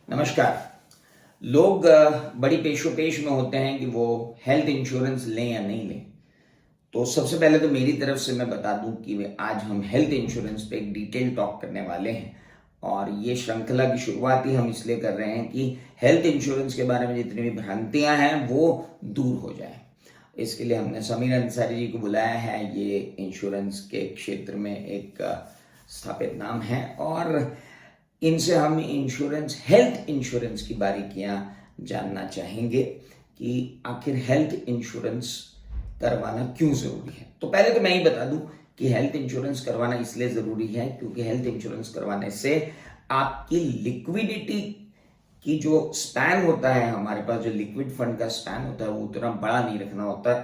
नमस्कार। लोग बड़ी पेशोपेश में होते हैं कि वो हेल्थ इंश्योरेंस लें या नहीं लें। तो सबसे पहले तो मेरी तरफ से मैं बता दूं कि आज हम हेल्थ इंश्योरेंस पे एक डिटेल टॉक करने वाले हैं और ये श्रृंखला की शुरुआत ही हम इसलिए कर रहे हैं कि हेल्थ इंश्योरेंस के बारे में जितनी भी भ्रांतियां हैं वो दूर हो जाए। इसके लिए हमने समीर अंसारी जी को बुलाया है। ये इंश्योरेंस के क्षेत्र में एक स्थापित नाम है और इनसे हम इंश्योरेंस हेल्थ इंश्योरेंस की बारीकियां जानना चाहेंगे कि आखिर हेल्थ इंश्योरेंस करवाना क्यों जरूरी है। तो पहले तो मैं ही बता दूं कि हेल्थ इंश्योरेंस करवाना इसलिए जरूरी है क्योंकि हेल्थ इंश्योरेंस करवाने से आपकी लिक्विडिटी की जो स्पैन होता है, हमारे पास जो लिक्विड फंड का स्पैन होता है वो उतना बड़ा नहीं रखना होता।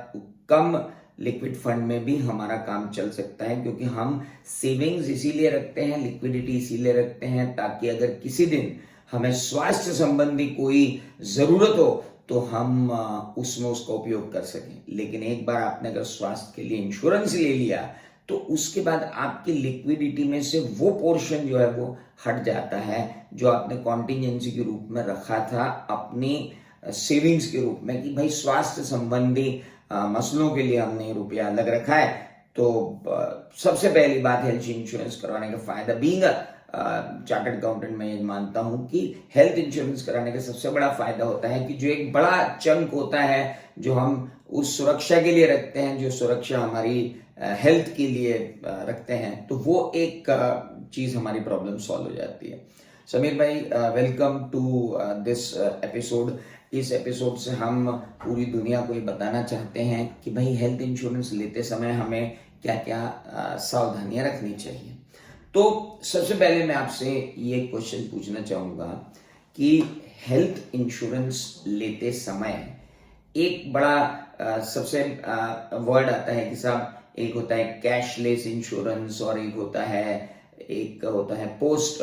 कम लिक्विड फंड में भी हमारा काम चल सकता है क्योंकि हम सेविंग्स इसीलिए रखते हैं, लिक्विडिटी इसीलिए रखते हैं ताकि अगर किसी दिन हमें स्वास्थ्य संबंधी कोई जरूरत हो तो हम उसमें उसका उपयोग कर सकें। लेकिन एक बार आपने अगर स्वास्थ्य के लिए इंश्योरेंस ले लिया तो उसके बाद आपकी लिक्विडिटी में से वो पोर्शन जो है वो हट जाता है जो आपने कॉन्टिजेंसी के रूप में रखा था अपनी सेविंग्स के रूप में कि भाई स्वास्थ्य संबंधी मसलों के लिए हमने रुपया अलग रखा है। तो सबसे पहली बात हेल्थ इंश्योरेंस करवाने का फायदा बीइंग चार्टर्ड अकाउंटेंट मैं ये मानता हूं कि हेल्थ इंश्योरेंस कराने का सबसे बड़ा फायदा होता है कि जो एक बड़ा चंक होता है जो हम उस सुरक्षा के लिए रखते हैं, जो सुरक्षा हमारी हेल्थ के लिए रखते हैं, तो वो एक चीज हमारी प्रॉब्लम सॉल्व हो जाती है। समीर भाई, वेलकम टू दिस एपिसोड। इस एपिसोड से हम पूरी दुनिया को ये बताना चाहते हैं कि भाई हेल्थ इंश्योरेंस लेते समय हमें क्या क्या सावधानियां रखनी चाहिए। तो सबसे पहले मैं आपसे ये क्वेश्चन पूछना चाहूंगा कि हेल्थ इंश्योरेंस लेते समय एक बड़ा सबसे वर्ड आता है कि साहब, एक होता है कैशलेस इंश्योरेंस और एक होता है पोस्ट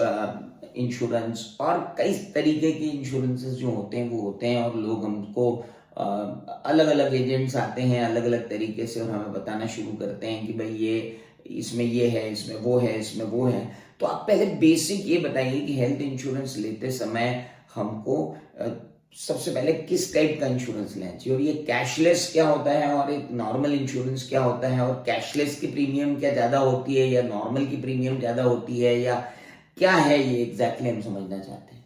इंश्योरेंस और कई तरीके के इंश्योरेंसेस जो होते हैं वो होते हैं और लोग हमको अलग अलग एजेंट्स आते हैं अलग अलग तरीके से और हमें बताना शुरू करते हैं कि भाई ये इसमें ये है, इसमें वो है, इसमें वो है। तो आप पहले बेसिक ये बताइए कि हेल्थ इंश्योरेंस लेते समय हमको सबसे पहले किस टाइप का इंश्योरेंस लेना चाहिए और ये कैशलेस क्या होता है और एक नॉर्मल इंश्योरेंस क्या होता है और कैशलेस की प्रीमियम क्या ज्यादा होती है या नॉर्मल की प्रीमियम ज्यादा होती है या क्या है ये एग्जैक्टली हम समझना चाहते हैं।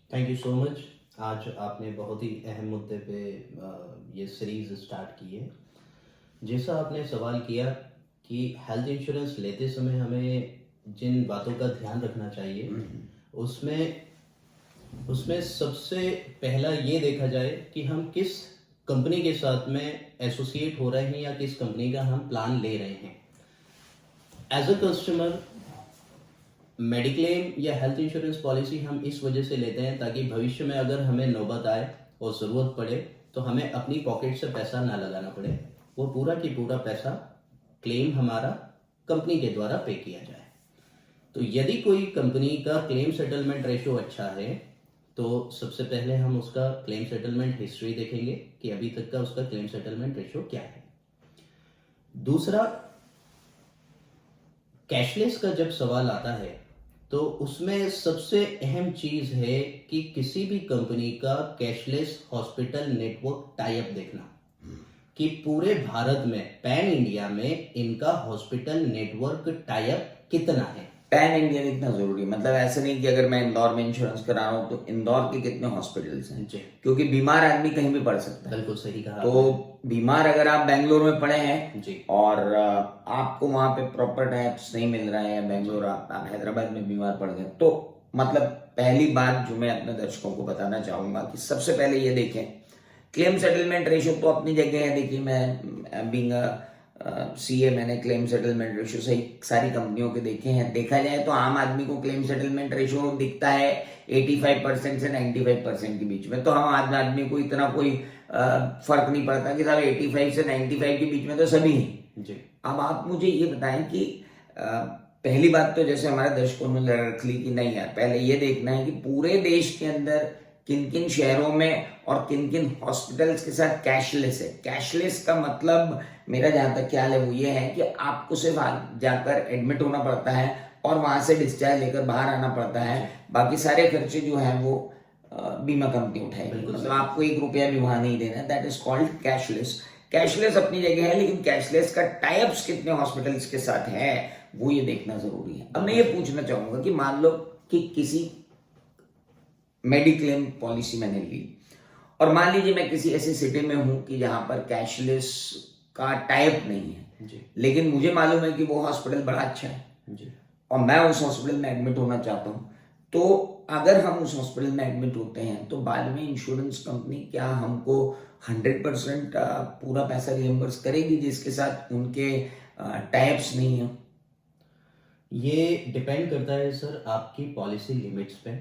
Thank you so much. आज आपने बहुत ही अहम मुद्दे पे ये सीरीज स्टार्ट की है। जैसा आपने सवाल किया कि हेल्थ इंश्योरेंस लेते समय हमें जिन बातों का ध्यान रखना चाहिए उसमें सबसे पहला ये देखा जाए कि हम किस कंपनी के साथ में एसोसिएट हो रहे हैं या किस कंपनी का हम प्लान ले रहे हैं। एज अ कस्टमर मेडिक्लेम या हेल्थ इंश्योरेंस पॉलिसी हम इस वजह से लेते हैं ताकि भविष्य में अगर हमें नौबत आए और ज़रूरत पड़े तो हमें अपनी पॉकेट से पैसा ना लगाना पड़े, वो पूरा की पूरा पैसा क्लेम हमारा कंपनी के द्वारा पे किया जाए। तो यदि कोई कंपनी का क्लेम सेटलमेंट रेशो अच्छा है तो सबसे पहले हम उसका क्लेम सेटलमेंट हिस्ट्री देखेंगे कि अभी तक का उसका क्लेम सेटलमेंट रेशो क्या है। दूसरा, कैशलेस का जब सवाल आता है तो उसमें सबसे अहम चीज है कि किसी भी कंपनी का cashless hospital network tie up देखना कि पूरे भारत में पैन इंडिया में इनका हॉस्पिटल नेटवर्क टाई अप कितना है। पैन इंडिया इतना जरूरी, मतलब ऐसा नहीं कि अगर मैं इंदौर में इंश्योरेंस करा रहा हूँ तो इंदौर के कितने हॉस्पिटल्स हैं, क्योंकि बीमार आदमी कहीं भी पड़ सकता है। बिल्कुल सही कहा। तो बीमार अगर आप बेंगलोर में पड़े हैं जी और आपको वहां पे प्रॉपर टैप्स नहीं मिल रहे हैं, बेंगलोर आप हैदराबाद में बीमार पड़ गए, तो मतलब पहली बात जो मैं अपने दर्शकों को बताना चाहूंगा कि सबसे पहले ये देखें क्लेम सेटलमेंट रेशियो तो अपनी जगह है। देखिए, मैं बीइंग सीए मैंने क्लेम सेटलमेंट रेशियो सही सारी कंपनियों के देखे हैं। देखा जाए तो आम आदमी को क्लेम सेटलमेंट रेशियो दिखता है 85% से 95% के बीच में। तो हम आम आदमी को इतना कोई फर्क नहीं पड़ता कि साहब 85 से 95 के बीच में तो सभी हैं जी। अब आप मुझे ये बताएं कि पहली बात तो जैसे हमारे दर्शकों ने रख ली कि नहीं यार, पहले ये देखना है कि पूरे देश के अंदर किन किन शहरों में और किन किन हॉस्पिटल्स के साथ कैशलेस है। कैशलेस का मतलब मेरा जहां तक ख्याल है वो ये है कि आपको सिर्फ जाकर एडमिट होना पड़ता है और वहां से डिस्चार्ज लेकर बाहर आना पड़ता है। बाकी सारे खर्चे जो है वो बीमा कंपनी उठाएगी, मतलब आपको 1 रुपया भी वहां नहीं देना है। That is called cashless. Cashless अपनी जगह है, लेकिन कैशलेस का टाइप्स कितने हॉस्पिटल्स के साथ है वो ये देखना जरूरी है। अब मैं ये पूछना चाहूंगा कि मान लो कि किसी मेडिक्लेम पॉलिसी मैंने ली और मान लीजिए मैं किसी ऐसी सिटी में हूं कि जहां पर कैशलेस का टाइप नहीं है जी लेकिन मुझे मालूम है कि वो हॉस्पिटल बड़ा अच्छा है जी और मैं उस हॉस्पिटल में एडमिट होना चाहता हूं, तो अगर हम उस हॉस्पिटल में एडमिट होते हैं तो बाद में इंश्योरेंस कंपनी क्या हमको 100% पूरा पैसा रिएम्बर्स करेगी जिसके साथ उनके टाइप्स नहीं है? ये डिपेंड करता है सर आपकी पॉलिसी लिमिट्स पे।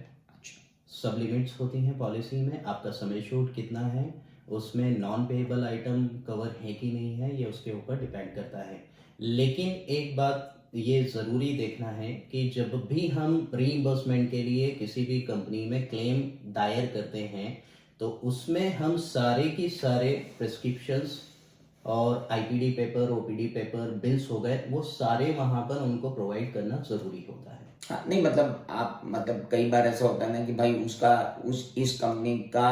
सब लिमिट्स होती हैं पॉलिसी में, आपका समय शूट कितना है, उसमें नॉन पेएबल आइटम कवर है कि नहीं है, ये उसके ऊपर डिपेंड करता है। लेकिन एक बात ये ज़रूरी देखना है कि जब भी हम रीइंबर्समेंट के लिए किसी भी कंपनी में क्लेम दायर करते हैं तो उसमें हम सारे की सारे प्रिस्क्रिप्शंस और IPD paper, OPD paper, bills हो गए, वो सारे वहाँ पर उनको प्रोवाइड करना ज़रूरी होता है। हाँ, नहीं मतलब आप मतलब कई बार ऐसा होता है ना कि भाई उसका इस कंपनी का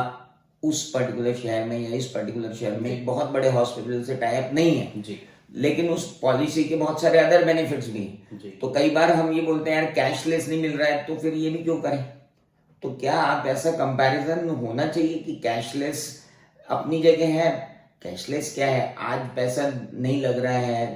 उस पर्टिकुलर शहर में या इस पर्टिकुलर शहर में एक बहुत बड़े हॉस्पिटल से टाई अप नहीं है जी लेकिन उस पॉलिसी के बहुत सारे अदर बेनिफिट्स भी हैं। जी तो कई बार हम ये बोलते हैं यार कैशलेस नहीं मिल रहा है तो फिर ये भी क्यों करें? तो क्या आप ऐसा कंपैरिजन होना चाहिए कि कैशलेस अपनी जगह है, कैशलेस क्या है, आज पैसा नहीं लग रहा है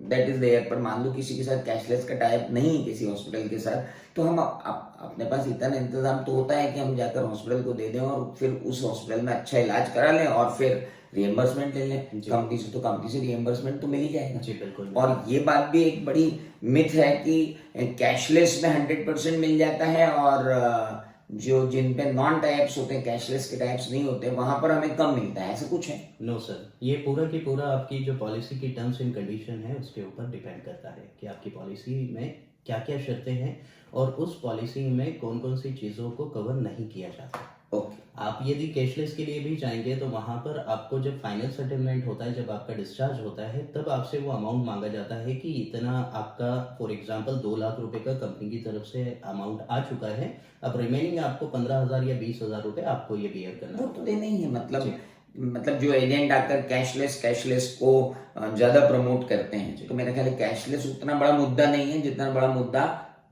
दैट इज देयर, पर मान लो किसी के साथ कैशलेस का टाइप नहीं है किसी हॉस्पिटल के साथ, तो हम अपने पास इतना इंतजाम तो होता है कि हम जाकर हॉस्पिटल को दे दें और फिर उस हॉस्पिटल में अच्छा इलाज करा लें और फिर रिएम्बर्समेंट ले लें कंपनी से, तो कंपनी से रिएम्बर्समेंट तो मिल ही जाएगा। जी बिल्कुल। और ये बात भी एक बड़ी मिथ है कि कैशलेस में 100% मिल जाता है और जो जिन पे नॉन टाइप्स होते हैं, कैशलेस के टाइप्स नहीं होते, वहां पर हमें कम मिलता है, ऐसा कुछ है? नो सर, ये पूरा की पूरा आपकी जो पॉलिसी की टर्म्स एंड कंडीशन है उसके ऊपर डिपेंड करता है कि आपकी पॉलिसी में क्या क्या शर्तें हैं और उस पॉलिसी में कौन कौन सी चीज़ों को कवर नहीं किया जाता। ओके। आप यदि कैशलेस के लिए भी जाएंगे तो वहाँ पर आपको जब फाइनल सेटलमेंट होता है, जब आपका डिस्चार्ज होता है, तब आपसे वो अमाउंट मांगा जाता है कि इतना आपका फॉर एग्जांपल 2 लाख रुपए का कंपनी की तरफ से अमाउंट आ चुका है, अब रिमेनिंग आपको 15,000 या 20,000 रुपए आपको ये बियर करना वो तो देना ही है। मतलब जो एजेंट आकर कैशलेस को ज्यादा प्रमोट करते हैं, तो मेरा ख्याल है कैशलेस उतना बड़ा मुद्दा नहीं है जितना बड़ा मुद्दा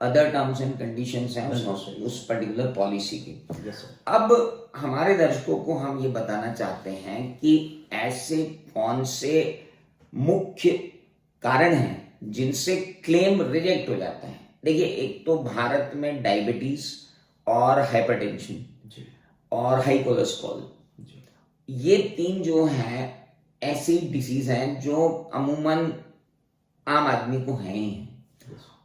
अदर टर्म्स एंड कंडीशंस हैं उस पर्टिकुलर पॉलिसी की। Yes sir. अब हमारे दर्शकों को हम ये बताना चाहते हैं कि ऐसे कौन से मुख्य कारण हैं जिनसे क्लेम रिजेक्ट हो जाता है। देखिए, एक तो भारत में डायबिटीज और हाइपरटेंशन जी और हाई कोलेस्ट्रॉल, जी ये 3 जो हैं ऐसी डिसीज हैं जो अमूमन आम आदमी को हैं ही हैं।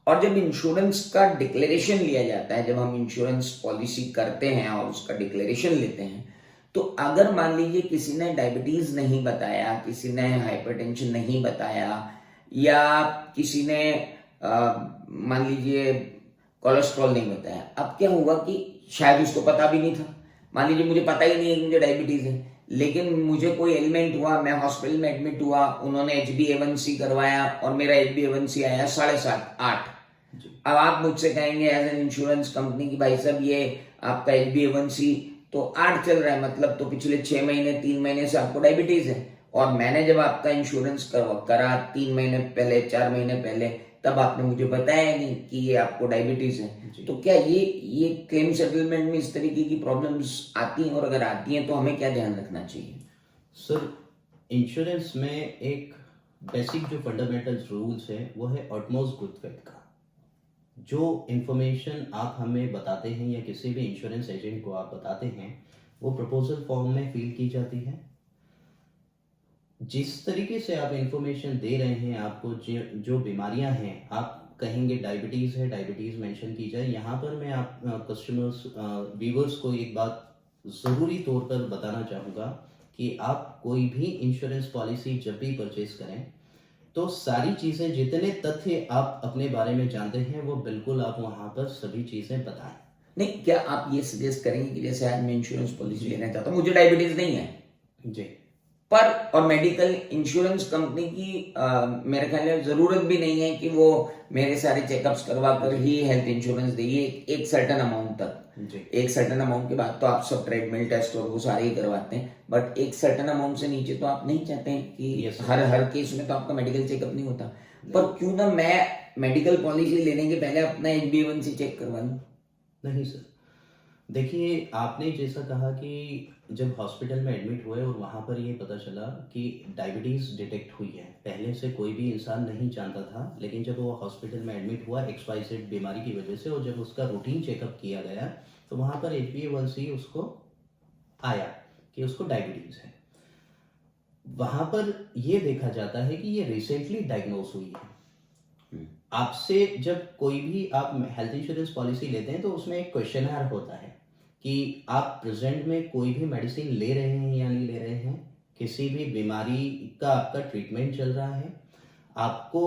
और जब इंश्योरेंस का डिक्लेरेशन लिया जाता है, जब हम इंश्योरेंस पॉलिसी करते हैं और उसका डिक्लेरेशन लेते हैं, तो अगर मान लीजिए किसी ने डायबिटीज नहीं बताया, किसी ने हाइपरटेंशन नहीं बताया या किसी ने मान लीजिए कोलेस्ट्रॉल नहीं बताया, अब क्या हुआ कि शायद उसको पता भी नहीं था। मान लीजिए मुझे पता ही नहीं है कि मुझे डायबिटीज है, लेकिन मुझे कोई एलिमेंट हुआ, मैं हॉस्पिटल में एडमिट हुआ, उन्होंने HbA1c करवाया और मेरा HbA1c आया 7.5 8। अब आप मुझसे कहेंगे एज एन इंश्योरेंस कंपनी की भाई साहब ये आपका HbA1c तो 8 चल रहा है, मतलब तो पिछले 6 महीने 3 महीने से आपको डायबिटीज है, और मैंने जब आपका इंश्योरेंस करा 3 महीने पहले 4 महीने पहले, तब आपने मुझे बताया नहीं कि ये आपको डायबिटीज है। तो क्या ये क्लेम सेटलमेंट में इस तरीके की प्रॉब्लम्स आती हैं, और अगर आती हैं तो हमें क्या ध्यान रखना चाहिए? सर, इंश्योरेंस में एक बेसिक जो फंडामेंटल रूल्स है वो है ऑटमोस्ट गुड फेथ का। जो इन्फॉर्मेशन आप हमें बताते हैं या किसी भी इंश्योरेंस एजेंट को आप बताते हैं, वो प्रपोजल फॉर्म में फिल की जाती है। जिस तरीके से आप इंफॉर्मेशन दे रहे हैं, आपको जो बीमारियां हैं, आप कहेंगे डायबिटीज़ है, डायबिटीज़ मेंशन की जाए। यहाँ पर मैं आप कस्टमर्स व्यूवर्स को एक बात ज़रूरी तौर पर बताना चाहूँगा कि आप कोई भी इंश्योरेंस पॉलिसी जब भी परचेज करें तो सारी चीज़ें, जितने तथ्य आप अपने बारे में जानते हैं, वो बिल्कुल आप वहाँ पर सभी चीज़ें बताएं। नहीं, क्या आप ये सजेस्ट करेंगे कि जैसे आज मैं इंश्योरेंस पॉलिसी लेना चाहता हूँ, मुझे डायबिटीज नहीं है जी, पर और मेडिकल इंश्योरेंस कंपनी की मेरे ख्याल में जरूरत भी नहीं है कि वो मेरे सारे चेकअप्स करवा कर ही हेल्थ इंश्योरेंस देगी एक सर्टन अमाउंट तक। जी एक सर्टन अमाउंट के बाद तो आप सब ट्रेडमिल टेस्ट और वो सारे ही करवाते हैं, बट एक सर्टन अमाउंट से नीचे तो आप नहीं चाहते हैं कि Yes, sir. हर केस में तो आपका मेडिकल चेकअप नहीं होता। पर क्यों ना मैं मेडिकल पॉलिसी लेने के पहले अपना HbA1c चेक करवा लूं। नहीं सर, देखिए आपने जैसा कहा कि जब हॉस्पिटल में एडमिट हुए और वहाँ पर ये पता चला कि डायबिटीज़ डिटेक्ट हुई है, पहले से कोई भी इंसान नहीं जानता था, लेकिन जब वो हॉस्पिटल में एडमिट हुआ XYZ बीमारी की वजह से और जब उसका रूटीन चेकअप किया गया तो वहाँ पर HbA1c उसको आया कि उसको डायबिटीज़ है। वहाँ पर ये देखा जाता है कि ये रिसेंटली डायग्नोज हुई है। आपसे जब कोई भी आप हेल्थ इंश्योरेंस पॉलिसी लेते हैं तो उसमें एक क्वेश्चनर होता है कि आप प्रेजेंट में कोई भी मेडिसिन ले रहे हैं या नहीं ले रहे हैं, किसी भी बीमारी का आपका ट्रीटमेंट चल रहा है, आपको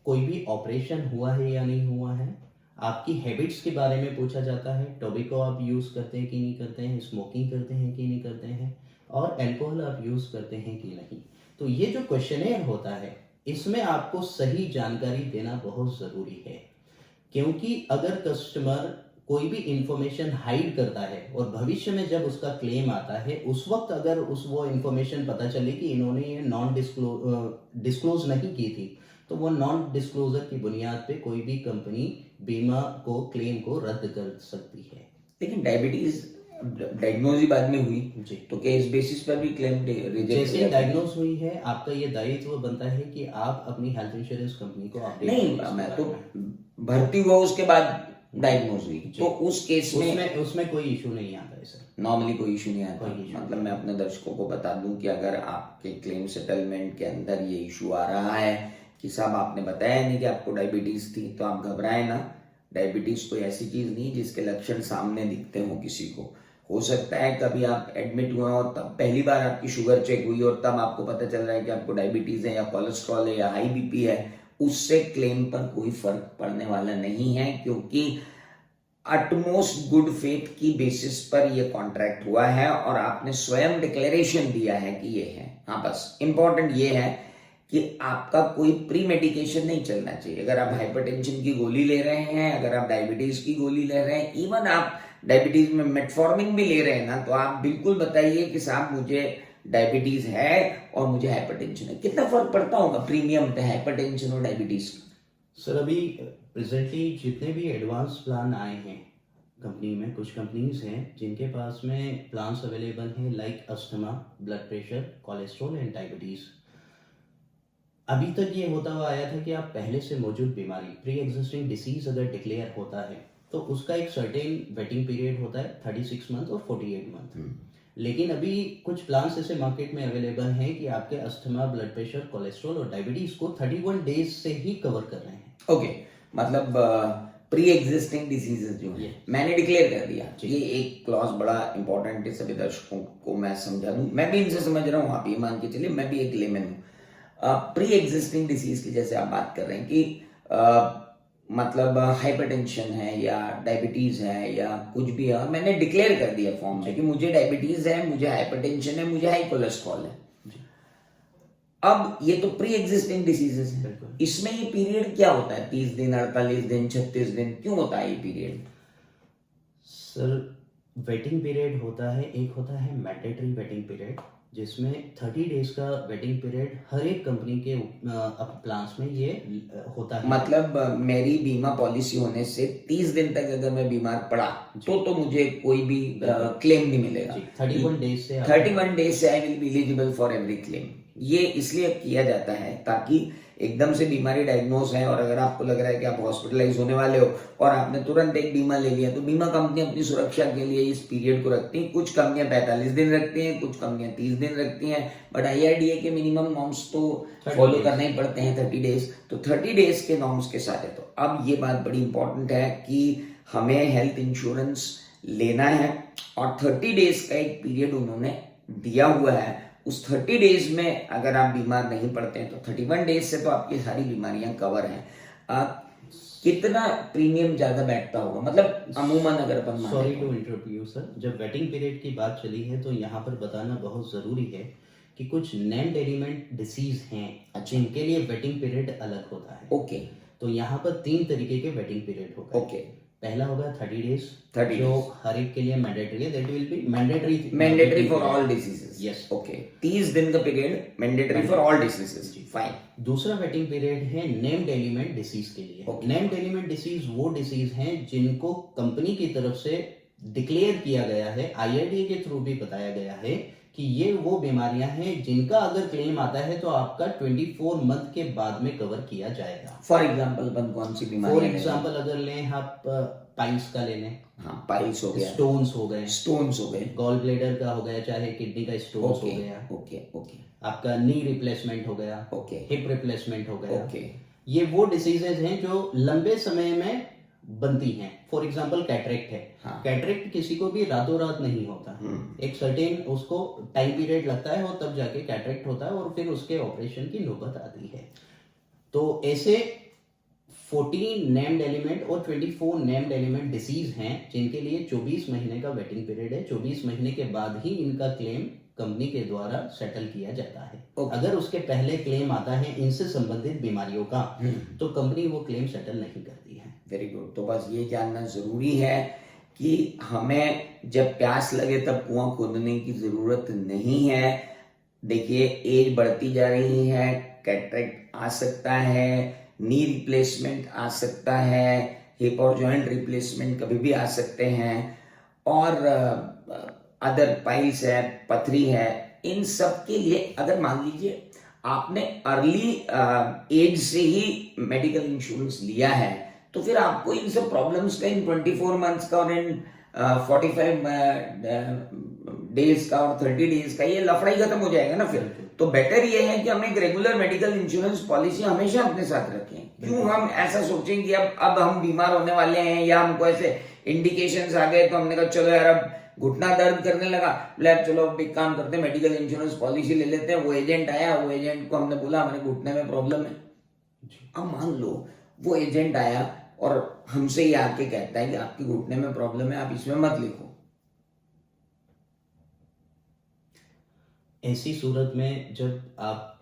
कोई भी ऑपरेशन हुआ है या नहीं हुआ है, आपकी हैबिट्स के बारे में पूछा जाता है, टोबैको आप यूज़ करते हैं कि नहीं करते हैं, स्मोकिंग करते हैं कि नहीं करते हैं, और अल्कोहल आप यूज़ करते हैं कि नहीं। तो ये जो क्वेश्चनर होता है इसमें आपको सही जानकारी देना बहुत ज़रूरी है, क्योंकि अगर कस्टमर कोई भी इंफॉर्मेशन हाइड करता है और भविष्य में जब उसका क्लेम आता है उस वक्त अगर वो इंफॉर्मेशन पता चले कि इन्होंने ये नॉन डिस्क्लोज नहीं की थी, तो वो नॉन डिस्क्लोजर की बुनियाद पे कोई भी कंपनी बीमा को क्लेम को रद्द कर सकती है। लेकिन डायबिटीज डायग्नोज ही बाद में हुई जी, तो क्या इस बेसिस पर भी क्लेम रिजेक्ट जैसे ही डायग्नोज हुई है आपका ये दायित्व बनता है कि आप अपनी हेल्थ इंश्योरेंस कंपनी को अपडेट नहीं, मैं तो भर्ती हुआ उसके बाद डायग्नोज हुई तो उस केस में उसमें कोई इशू नहीं आता है सर। नॉर्मली कोई इशू नहीं आता। कोई issue मतलब मैं अपने दर्शकों को बता दूं कि अगर आपके क्लेम सेटलमेंट के अंदर ये इशू आ रहा है कि साहब आपने बताया नहीं कि आपको डायबिटीज थी, तो आप घबराएं ना। डायबिटीज कोई ऐसी चीज नहीं जिसके लक्षण सामने दिखते हो किसी को। हो सकता है कभी आप एडमिट हुए हो तब पहली बार आपकी शुगर चेक हुई और तब आपको पता चल रहा है कि आपको डायबिटीज है या कोलेस्ट्रॉल है या हाई बीपी है, उससे क्लेम पर कोई फर्क पड़ने वाला नहीं है, क्योंकि अटमोस्ट गुड फेथ की बेसिस पर ये कॉन्ट्रैक्ट हुआ है और आपने स्वयं डिक्लेरेशन दिया है कि ये है। हाँ, बस इंपॉर्टेंट ये है कि आपका कोई प्री मेडिकेशन नहीं चलना चाहिए। अगर आप हाइपरटेंशन की गोली ले रहे हैं, अगर आप डायबिटीज की गोली ले रहे हैं, इवन आप डायबिटीज में मेटफॉर्मिन भी ले रहे हैं ना, तो आप बिल्कुल बताइए कि साहब मुझे डायबिटीज है और मुझे हाइपरटेंशन है। कितना फर्क पड़ता होगा प्रीमियम पे हाइपरटेंशन और डायबिटीज का? सर अभी प्रेजेंटली जितने भी एडवांस प्लान आए हैं कंपनी में, कुछ कंपनीज हैं जिनके पास में प्लान्स अवेलेबल हैं like asthma, blood pressure, cholesterol and diabetes. अभी तक ये होता हुआ आया था कि आप पहले से मौजूद बीमारी, प्री एग्जिस्टिंग डिसीज अगर डिक्लेयर होता है तो उसका एक सर्टेन वेटिंग पीरियड होता है 36 मंथ और 48 मंथ। लेकिन अभी कुछ प्लान्स ऐसे मार्केट में अवेलेबल हैं कि आपके अस्थमा, ब्लड प्रेशर, कोलेस्ट्रॉल और डायबिटीज को 31 डेज से ही कवर कर रहे हैं। ओके, मतलब प्री एग्जिस्टिंग डिसीजेस जो है मैंने डिक्लेयर कर दिया, ये एक क्लॉज बड़ा इंपॉर्टेंट है। सभी दर्शकों को मैं समझा दूं, मैं भी इनसे समझ रहा हूँ, आप ये मान के चलिए मैं भी एक लेमैन हूँ। प्री एग्जिस्टिंग डिसीज की जैसे आप बात कर रहे हैं कि मतलब हाइपरटेंशन है या डायबिटीज है या कुछ भी है, मैंने डिक्लेयर कर दिया फॉर्म में कि मुझे डायबिटीज है, मुझे हाइपरटेंशन है, मुझे हाई कोलेस्ट्रॉल है। अब ये तो प्री एग्जिस्टिंग डिसीजेस है, इसमें ये पीरियड क्या होता है? 30 दिन, 48 दिन, 36 दिन, क्यों होता है ये पीरियड? सर वेटिंग पीरियड होता है, एक होता है मैंडेटरी वेटिंग पीरियड जिसमें 30 डेज का वेटिंग पीरियड हर एक कंपनी के प्लान्स में ये होता है। मतलब मेरी बीमा पॉलिसी होने से 30 दिन तक अगर मैं बीमार पड़ा तो मुझे कोई भी क्लेम नहीं मिलेगा। 31 डेज से 31 डेज से I will be eligible for every claim. ये इसलिए किया जाता है ताकि एकदम से बीमारी डायग्नोज है और अगर आपको लग रहा है कि आप हॉस्पिटलाइज होने वाले हो और आपने तुरंत एक बीमा ले लिया, तो बीमा कंपनी अपनी सुरक्षा के लिए इस पीरियड को रखती है। कुछ कंपनियां 45 दिन रखती हैं, कुछ कंपनियां 30 दिन रखती हैं, बट IRDA के मिनिमम नॉर्म्स तो फॉलो करना ही पड़ते हैं 30 डेज। तो 30 डेज के नॉर्म्स के साथ है। तो अब ये बात बड़ी इंपॉर्टेंट है कि हमें हेल्थ इंश्योरेंस लेना है और 30 डेज का एक पीरियड उन्होंने दिया हुआ है। उस 30 डेज में अगर आप बीमार नहीं पड़ते हैं तो 31 डेज से तो आपकी सारी बीमारियां कवर हैं। कितना प्रीमियम ज्यादा बैठता होगा, मतलब अमूमन अगर अपन sorry to interrupt you sir, जब वेटिंग पीरियड की बात चली है तो यहाँ पर बताना बहुत ज़रूरी है कि कुछ नेम्ड एलिमेंट डिसीज हैं जिनके लिए वेटिंग पीरियड अलग होता है। ओके तो यहाँ पर 3 तरीके के वेटिंग पीरियड होगा। ओके पहला होगा 30 डेज, 30 जो days. हर एक के लिए मैंडेटरी है, that will be mandatory mandatory for all diseases. Yes. Okay 30 दिन का period mandatory for all diseases. Fine. दूसरा वेटिंग पीरियड है नेम्ड एलिमेंट डिसीज के लिए। Okay. नेम्ड एलिमेंट डिसीज वो डिसीज हैं जिनको कंपनी की तरफ से डिक्लेयर किया गया है, आईआरडीए के थ्रू भी बताया गया है कि ये वो बीमारियां हैं जिनका अगर क्लेम आता है तो आपका 24 मंथ के बाद में कवर किया जाएगा। फॉर एग्जाम्पल अपन कौन सी बीमारी? फॉर एग्जाम्पल अगर लें आप पाइल्स का ले लें, हाँ पाइल्स हो गया, स्टोन्स हो गए, स्टोन्स हो गए, गॉल ब्लेडर का हो गया, चाहे किडनी का स्टोन्स हो ओके गया, ओके ओके आपका नी रिप्लेसमेंट हो गया, ओके हिप रिप्लेसमेंट हो गया। ओके ये वो डिसीजेज हैं जो लंबे समय में बनती हैं। फॉर एग्जाम्पल कैटरेक्ट है। हाँ। कैटरेक्ट किसी को भी रातों रात नहीं होता, एक सर्टेन उसको टाइम पीरियड लगता है और तब जाके कैटरेक्ट होता है और फिर उसके ऑपरेशन की नौबत आती है। तो ऐसे 14 नेम्ड एलिमेंट और 24 नेम्ड एलिमेंट डिसीज हैं जिनके लिए 24 महीने का वेटिंग पीरियड है। 24 महीने के बाद ही इनका क्लेम कंपनी के द्वारा सेटल किया जाता है। अगर उसके पहले क्लेम आता है इनसे संबंधित बीमारियों का, तो कंपनी वो क्लेम सेटल नहीं करती है। Very good. तो बस ये जानना जरूरी है कि हमें जब प्यास लगे तब कुआं खोदने की जरूरत नहीं है। देखिए एज बढ़ती जा रही है, कैटरेक्ट आ सकता है, नी रिप्लेसमेंट आ सकता है, हिप और जॉइंट रिप्लेसमेंट कभी भी आ सकते हैं, और अदर पाइल्स है, पथरी है, इन सब के लिए अगर मान लीजिए आपने अर्ली एज से ही मेडिकल इंश्योरेंस लिया है तो फिर आपको इन सब प्रॉब्लम्स का इन 24 मंथ्स का और इन 45 डेज का और 30 डेज का ये लफड़ा ही खत्म हो जाएगा ना फिर। तो बेटर ये है कि हम एक रेगुलर मेडिकल इंश्योरेंस पॉलिसी हमेशा अपने साथ रखें। क्यों हम ऐसा सोचें कि अब हम बीमार होने वाले हैं या हमको ऐसे इंडिकेशंस आ गए तो हमने कहा चलो यार अब घुटना दर्द करने लगा, चलो अब एक काम करते हैं मेडिकल इंश्योरेंस पॉलिसी ले लेते हैं। वो एजेंट आया, वो एजेंट को हमने बोला हमारे घुटने में प्रॉब्लम है। अब मान लो वो एजेंट आया और हमसे ही आके कहता है कि आपके घुटने में प्रॉब्लम है, आप इसमें मत लिखो। ऐसी सूरत में जब आप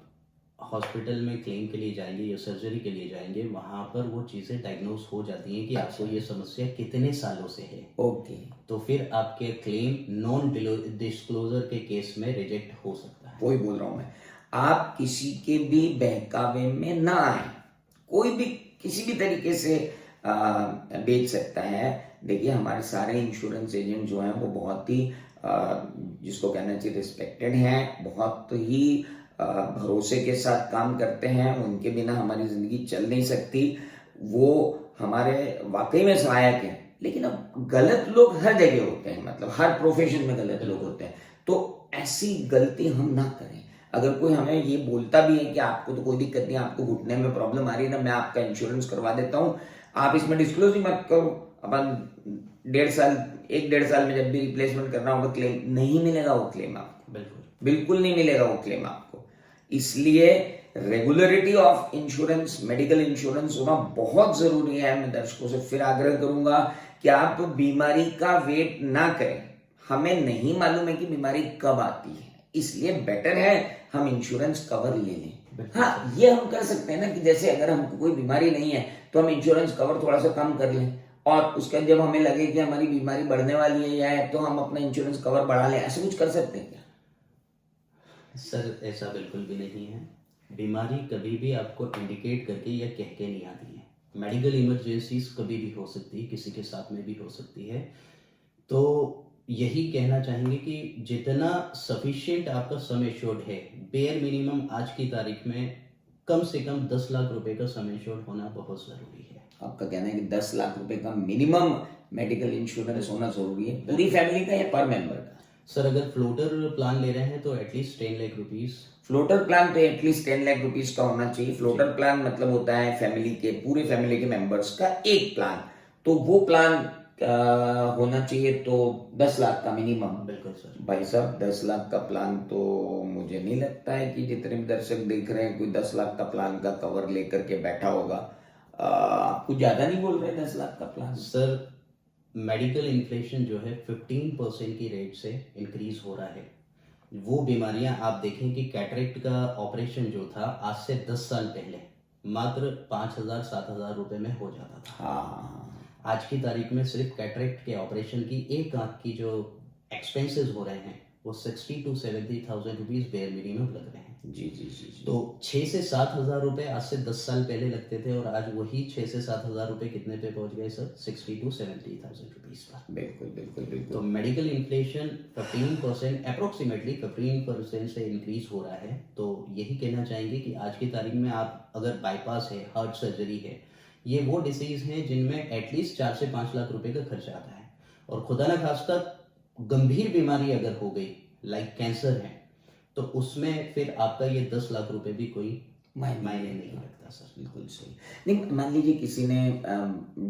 हॉस्पिटल में क्लेम के लिए जाएंगे या सर्जरी के लिए जाएंगे, वहां पर वो चीजें डायग्नोज हो जाती हैं कि आपको ये समस्या कितने सालों से है। ओके। तो फिर आपके क्लेम नॉन डिस्क्लोजर के केस में रिजेक्ट हो सकता है। वही बोल रहा हूं मैं, आप किसी के भी बहकावे में ना आए। कोई भी किसी भी तरीके से बेच सकता है। देखिए हमारे सारे इंश्योरेंस एजेंट जो हैं वो बहुत ही जिसको कहना चाहिए रिस्पेक्टेड हैं, बहुत ही भरोसे के साथ काम करते हैं। उनके बिना हमारी जिंदगी चल नहीं सकती। वो हमारे वाकई में सहायक हैं। लेकिन अब गलत लोग हर जगह होते हैं, मतलब हर प्रोफेशन में गलत लोग होते हैं। तो ऐसी गलती हम ना करें। अगर कोई हमें ये बोलता भी है कि आपको तो कोई दिक्कत नहीं, आपको घुटने में प्रॉब्लम आ रही है ना, मैं आपका इंश्योरेंस करवा देता हूँ, आप इसमें डिस्क्लोज ही मत करो। अपन 1.5 साल में जब भी रिप्लेसमेंट करना होगा क्लेम नहीं मिलेगा, वो क्लेम आपको बिल्कुल नहीं मिलेगा वो क्लेम आपको। इसलिए regularity of insurance, medical insurance होना बहुत जरूरी है। मैं दर्शकों से फिर आग्रह करूंगा कि आप बीमारी का वेट ना करें। हमें नहीं मालूम है कि बीमारी कब आती है, इसलिए बेटर है हम इंश्योरेंस कवर ले लें। हाँ, ये हम कर सकते हैं ना कि जैसे अगर हमको कोई बीमारी नहीं है तो हम इंश्योरेंस कवर थोड़ा सा कम कर लें, और उसके जब हमें लगे कि हमारी बीमारी बढ़ने वाली है या है तो हम अपना इंश्योरेंस कवर बढ़ा लें। ऐसा कुछ कर सकते हैं क्या? सर ऐसा बिल्कुल भी नहीं है। बीमारी कभी भी आपको इंडिकेट करके या कह के नहीं आती है। मेडिकल इमरजेंसीज कभी भी हो सकती है, किसी के साथ में भी हो सकती है। तो यही कहना चाहेंगे कि जितना सफिशिएंट आपका सम एश्योर्ड है, बेयर मिनिमम आज की तारीख में कम से कम 10 लाख रुपए का सम एश्योर्ड होना बहुत जरूरी है। आपका कहना है कि 10 लाख रुपए का मिनिमम मेडिकल इंश्योरेंस होना जरूरी है, पूरी फैमिली का या पर मेंबर का? सर अगर फ्लोटर प्लान ले रहे हैं तो at least 10 lakh rupees. Floater plan तो एटलीस्ट 10 लाख रुपीज का होना चाहिए। फ्लोटर प्लान मतलब होता है फैमिली के, पूरे फैमिली के मेंबर्स का एक प्लान। तो वो प्लान होना चाहिए तो 10 लाख का मिनिमम। बिल्कुल सर। भाई साहब 10 लाख का प्लान तो मुझे नहीं लगता है कि जितने भी दर्शक देख रहे हैं कोई 10 लाख का प्लान का कवर लेकर के बैठा होगा। कुछ ज्यादा नहीं बोल रहे 10 लाख का प्लान? सर मेडिकल इन्फ्लेशन जो है 15% की रेट से इंक्रीज हो रहा है। वो बीमारियां आप देखें कि कैटरेक्ट का ऑपरेशन जो था आज से 10 साल पहले मात्र 5,000-7,000 रुपए में हो जाता था। हाँ, आज की तारीख में सिर्फ कैटरेक्ट के ऑपरेशन की एक आंख की जो एक्सपेंसेस हो रहे हैं वो 60 to 70,000 रुपीज बेयर मिनिमम लग रहे हैं। जी जी जी जी। तो 6 से 7,000 रुपए आज से 10 साल पहले लगते थे और आज वही 6 से 7,000 रुपए कितने पे पहुंच गए सर? 60 to 70,000 rupees per. बिल्कुल बिल्कुल तो बिल्कुल। मेडिकल इन्फ्लेशन 15% अप्रोक्सीमेटली 15% से इंक्रीज हो रहा है। तो यही कहना चाहेंगे कि आज की तारीख में आप अगर बाईपास है, हार्ट सर्जरी है, ये वो डिसीज हैं जिनमें एटलीस्ट 4 से 5 लाख रुपए का खर्चा आता है। और खुदा न खास्ता गंभीर बीमारी अगर हो गई लाइक कैंसर है तो उसमें फिर आपका ये 10 लाख रुपए भी कोई मायने नहीं रखता सर। बिल्कुल सही। नहीं, मान लीजिए किसी ने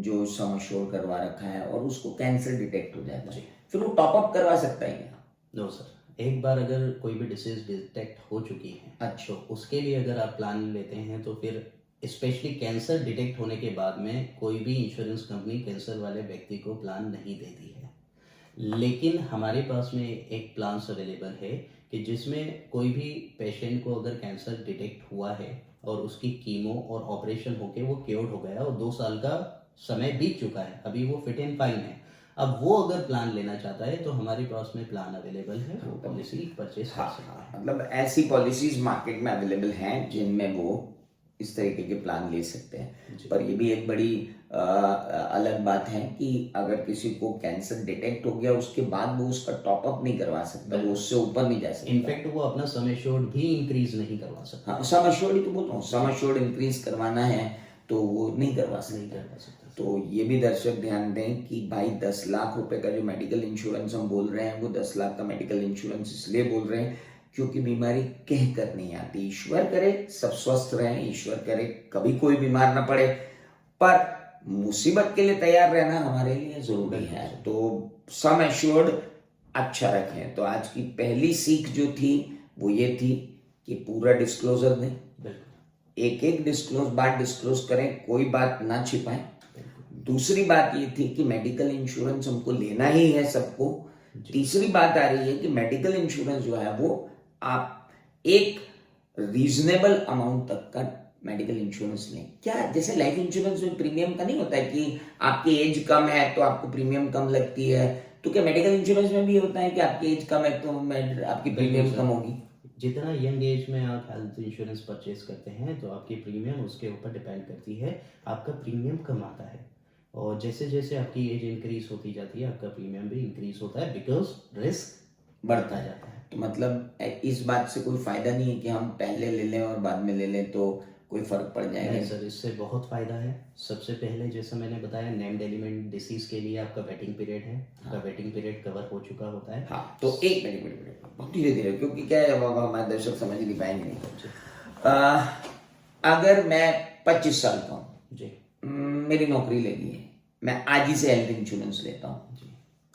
जो सम एश्योर्ड करवा रखा है और उसको कैंसर डिटेक्ट हो जाता है, फिर वो टॉप अप करवा सकता है क्या? नो सर, एक बार अगर कोई भी डिसीज डिटेक्ट हो चुकी है अच्छा, तो उसके लिए अगर आप प्लान लेते हैं तो फिर स्पेशली कैंसर डिटेक्ट होने के बाद में कोई भी इंश्योरेंस कंपनी कैंसर वाले व्यक्ति को प्लान नहीं देती है। लेकिन हमारे पास में एक प्लान अवेलेबल है कि जिसमें कोई भी पेशेंट को अगर कैंसर डिटेक्ट हुआ है और उसकी कीमो और ऑपरेशन होके वो क्योर्ड हो गया और 2 साल का समय बीत चुका है, अभी वो फिट एंड फाइन है, अब वो अगर प्लान लेना चाहता है तो हमारे पास में प्लान अवेलेबल है, वो पॉलिसी परचेज कर सकता है। मतलब ऐसी पॉलिसीज मार्केट में अवेलेबल हैं जिनमें वो इस तरीके के प्लान ले सकते हैं। पर ये भी एक बड़ी अलग बात है कि अगर किसी को कैंसर डिटेक्ट हो गया उसके बाद वो उसका टॉप अप नहीं करवा सकता, वो उससे ऊपर नहीं जा सकता। इनफैक्ट वो अपना सम एश्योर्ड भी इंक्रीज नहीं करवा सकता। हाँ, सम एश्योर्ड ही तो बोल रहा हूँ, सम एश्योर्ड इंक्रीज करवाना है तो वो नहीं करवा सकता। तो ये भी दर्शक ध्यान दें कि भाई 10 लाख रुपए का जो मेडिकल इंश्योरेंस हम बोल रहे हैं वो 10 लाख का मेडिकल इंश्योरेंस इसलिए बोल रहे हैं क्योंकि बीमारी कह कर नहीं आती। ईश्वर करे सब स्वस्थ रहें, ईश्वर करे कभी कोई बीमार ना पड़े, पर मुसीबत के लिए तैयार रहना हमारे लिए जरूरी है। तो सम एश्योर्ड अच्छा रखें। तो आज की पहली सीख जो थी वो ये थी कि पूरा डिस्क्लोजर दें, एक एक बात डिस्क्लोज करें, कोई बात ना छिपाएं। दूसरी बात ये थी कि मेडिकल इंश्योरेंस हमको लेना ही है सबको। तीसरी बात आ रही है कि मेडिकल इंश्योरेंस जो है वो आप एक रीजनेबल अमाउंट तक का मेडिकल इंश्योरेंस लें। क्या जैसे लाइफ इंश्योरेंस में प्रीमियम का नहीं होता है कि आपकी एज कम है तो आपको प्रीमियम कम लगती है, तो क्या मेडिकल इंश्योरेंस में भी होता है कि आपकी एज कम है तो आपकी प्रीमियम कम होगी? जितना यंग एज में आप हेल्थ इंश्योरेंस परचेज करते हैं तो आपकी प्रीमियम उसके ऊपर डिपेंड करती है, आपका प्रीमियम कम आता है। और जैसे जैसे आपकी एज इंक्रीज होती जाती है आपका प्रीमियम भी इंक्रीज होता है, बिकॉज रिस्क बढ़ता जाता है। तो मतलब इस बात से कोई फायदा नहीं है कि हम पहले ले लें और बाद में ले लें तो कोई फर्क पड़ जाएगा? नहीं सर, इससे बहुत फायदा है। सबसे पहले जैसा मैंने बताया नेम्ड एलिमेंट डिसीज के लिए आपका वेटिंग पीरियड है, आपका वेटिंग पीरियड कवर हो चुका होता है। हाँ, तो एक मिनट बहुत धीरे धीरे, क्योंकि क्या है अब हमारे दर्शक समझ नहीं पाएंगे। अगर मैं 25 साल का हूँ जी, मेरी नौकरी लगी है, मैं आज ही से हेल्थ इंश्योरेंस लेता हूँ जी,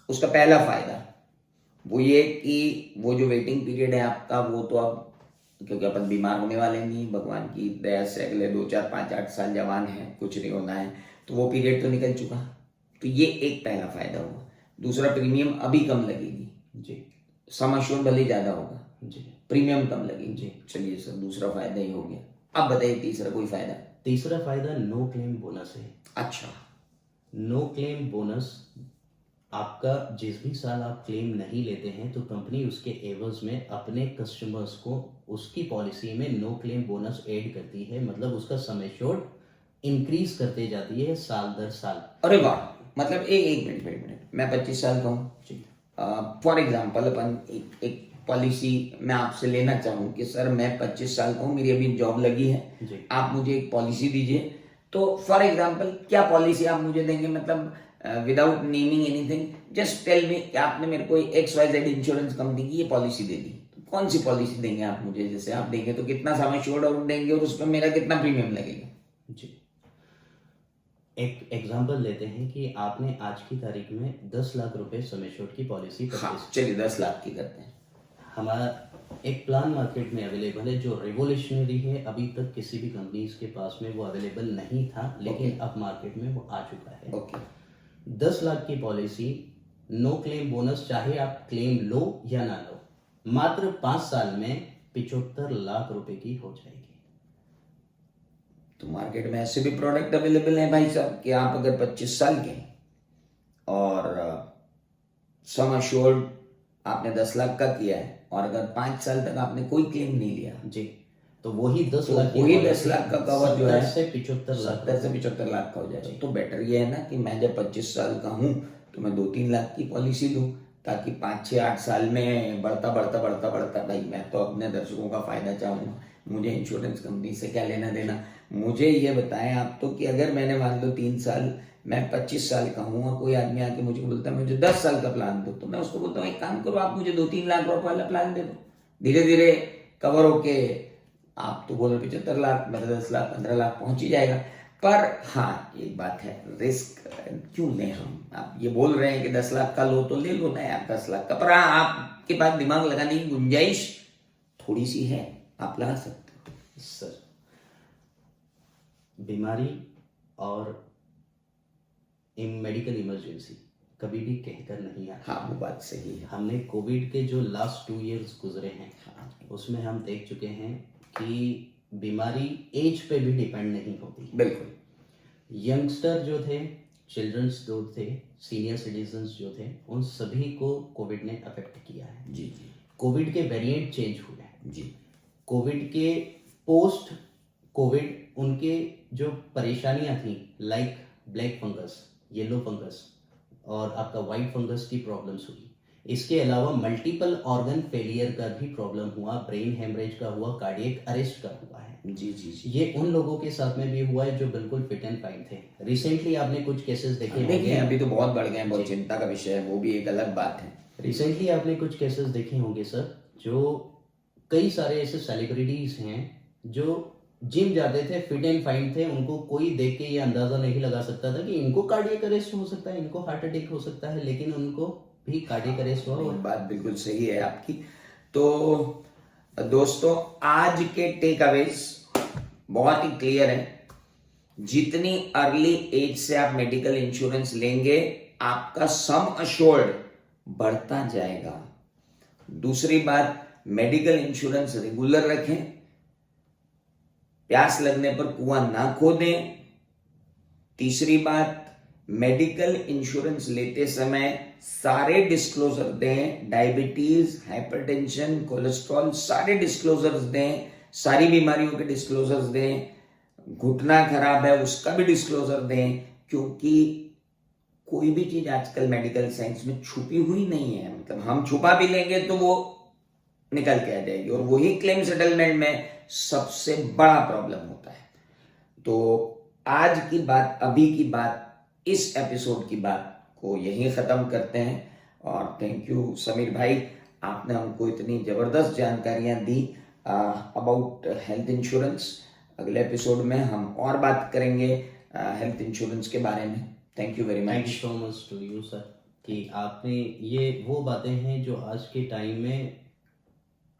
उसका पहला फायदा वो ये कि वो जो वेटिंग पीरियड है आपका वो तो अब क्योंकि अपन बीमार होने वाले नहीं, भगवान की दया से अगले 2, 4, 5, 8 साल जवान है, कुछ नहीं होना है, तो वो पीरियड तो निकल चुका। तो ये एक पहला फायदा हुआ। दूसरा, प्रीमियम अभी कम लगेगी जी, सम एश्योर्ड भले ज्यादा होगा जी, प्रीमियम कम लगेगी जी। चलिए सर, दूसरा फायदा ही हो गया। अब बताइए तीसरा कोई फायदा? तीसरा फायदा नो क्लेम बोनस है। अच्छा, नो क्लेम बोनस आपका जिस भी साल आप क्लेम नहीं लेते हैं तो कंपनी उसके एवज में अपने कस्टमर्स को उसकी पॉलिसी में नो क्लेम बोनस ऐड करती है, मतलब उसका सम एश्योर्ड इंक्रीज करते जाती है साल दर साल। अरे वाह, मतलब एक मिनट, मैं 25 साल का हूँ जी, फॉर एग्जाम्पल अपन एक पॉलिसी मैं आपसे लेना चाहूँ कि सर मैं 25 साल का हूँ, मेरी अभी जॉब लगी है जी, आप मुझे एक पॉलिसी दीजिए, तो फॉर एग्जाम्पल क्या पॉलिसी आप मुझे देंगे? मतलब without naming anything, just tell me कि आपने मेरे को XYZ इंश्योरेंस कंपनी की ये पॉलिसी दे दी, तो कौन सी पॉलिसी देंगे आप मुझे? जैसे आप देंगे तो कितना सम एश्योर्ड और देंगे और उसमें मेरा कितना प्रीमियम लगेगा जी? एक एग्जांपल लेते हैं कि आपने आज की तारीख में 10 लाख रुपए सम एश्योर्ड की पॉलिसी हाँ, चलिए 10 लाख की करते हैं। हमारा एक प्लान मार्केट में अवेलेबल है जो रिवोल्यूशनरी है, अभी तक किसी भी कंपनी के पास में वो अवेलेबल नहीं था, लेकिन अब मार्केट में वो आ चुका है। ओके, 10 लाख की पॉलिसी, नो क्लेम बोनस, चाहे आप क्लेम लो या ना लो, मात्र 5 साल में 75 लाख रुपए की हो जाएगी। तो मार्केट में ऐसे भी प्रोडक्ट अवेलेबल हैं भाई साहब कि आप अगर 25 साल के हैं और सम अश्योर्ड आपने 10 लाख का किया है और अगर 5 साल तक आपने कोई क्लेम नहीं लिया जी, तो वही 10 तो लाख की वही policy 10 लाख का कवर जो है 70 से 75 लाख 70 से 75 लाख का हो जाएगा। तो बेटर ये है ना कि मैं जब 25 साल का हूँ तो मैं 2-3 लाख की पॉलिसी लूँ, ताकि 5-6-8 साल में बढ़ता भाई मैं तो अपने दर्शकों का फायदा चाहूँगा। मुझे इंश्योरेंस कंपनी से क्या लेना देना। मुझे ये बताएं आप तो कि अगर मैंने मान लो 3 साल, मैं 25 साल का हूँ और कोई आदमी आके मुझे बोलता है मुझे 10 साल का प्लान दो, तो मैं उसको बोलता हूँ एक काम करो, आप मुझे 2-3 लाख रुपए वाला प्लान दे दो, धीरे धीरे कवर होके आप तो बोल 75 लाख, मेरा 10 लाख 15 लाख पहुंच ही जाएगा। पर हाँ एक बात है, रिस्क क्यों लें हम। आप ये बोल रहे हैं कि 10 लाख का लो तो ले लो ना यार 10 लाख का, पर हाँ आपके पास दिमाग लगाने की गुंजाइश थोड़ी सी है, आप लगा सकते हो। सर, बीमारी और मेडिकल इमरजेंसी कभी भी कहकर नहीं आती। हाँ वो बात सही है। हमने कोविड के जो लास्ट 2 इयर्स गुजरे हैं हाँ, उसमें हम देख चुके हैं कि बीमारी एज पे भी डिपेंड नहीं होती। बिल्कुल। यंगस्टर जो थे, चिल्ड्रंस जो थे, सीनियर सिटीजन्स जो थे, उन सभी को कोविड ने अफेक्ट किया है। जी जी कोविड के वेरिएंट चेंज हुए हैं। जी। कोविड के पोस्ट कोविड उनके जो परेशानियां थी, like black fungus, yellow fungus और आपका वाइट फंगस की प्रॉब्लम्स हुई। इसके अलावा मल्टीपल ऑर्गन फेलियर का भी प्रॉब्लम हुआ, ब्रेन हेमरेज का हुआ, कार्डियक अरेस्ट का हुआ है। जी जी जी। ये उन लोगों के साथ में भी हुआ है जो बिल्कुल फिट एंड फाइन थे। रिसेंटली आपने कुछ केसेस देखे देखिए होंगे। अभी तो बहुत बढ़ गए हैं, बहुत चिंता का विषय है, वो भी एक अलग बात है। रिसेंटली आपने कुछ केसेस देखे होंगे सर, जो कई सारे ऐसे सेलिब्रिटीज हैं जो जिम जाते थे, फिट एंड फाइन थे, उनको कोई देख के ये अंदाजा नहीं लगा सकता था कि इनको कार्डियक अरेस्ट हो सकता है, इनको हार्ट अटैक हो सकता है, लेकिन उनको भी कार्डियक अरेस्ट हुआ। ये बात बिल्कुल सही है आपकी। तो दोस्तों आज के टेक अवेज बहुत ही क्लियर है। जितनी अर्ली एज से आप मेडिकल इंश्योरेंस लेंगे आपका सम अश्योर्ड बढ़ता जाएगा। दूसरी बात, मेडिकल इंश्योरेंस रेगुलर रखें, प्यास लगने पर कुआं ना खोदें। तीसरी बात, मेडिकल इंश्योरेंस लेते समय सारे डिस्क्लोजर दें, डायबिटीज, हाइपरटेंशन, कोलेस्ट्रॉल सारे डिस्क्लोजर्स दें, सारी बीमारियों के डिस्क्लोजर्स दें, घुटना खराब है उसका भी डिस्क्लोजर दें, क्योंकि कोई भी चीज आजकल मेडिकल साइंस में छुपी हुई नहीं है। मतलब हम छुपा भी लेंगे तो वो निकल के आ जाएगी, और वही क्लेम सेटलमेंट में सबसे बड़ा प्रॉब्लम होता है। तो आज की बात, अभी की बात, इस एपिसोड की बात को यहीं ख़त्म करते हैं। और थैंक यू समीर भाई, आपने हमको इतनी ज़बरदस्त जानकारियां दी अबाउट हेल्थ इंश्योरेंस। अगले एपिसोड में हम और बात करेंगे हेल्थ इंश्योरेंस के बारे में। Thank you very much. Thank you so much to you sir कि आपने ये वो बातें हैं जो आज के टाइम में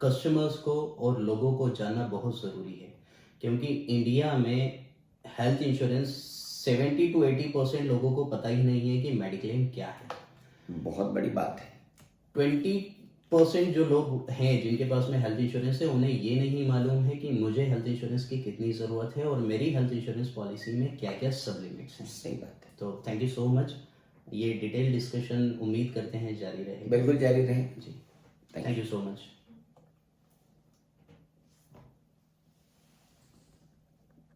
कस्टमर्स को और लोगों को जानना बहुत ज़रूरी है, क्योंकि इंडिया में हेल्थ इंश्योरेंस 70 to 80% लोगों को पता ही नहीं है कि मेडिक्लेम क्या है। बहुत बड़ी बात है। 20% जो लोग हैं जिनके पास में हेल्थ इंश्योरेंस है, उन्हें ये नहीं मालूम है कि मुझे हेल्थ इंश्योरेंस की कितनी ज़रूरत है और मेरी हेल्थ इंश्योरेंस पॉलिसी में क्या क्या सब लिमिट्स हैं। सही बात है। तो थैंक यू सो मच। ये डिटेल डिस्कशन उम्मीद करते हैं जारी रहे। बिल्कुल जारी रहे जी, थैंक यू सो मच।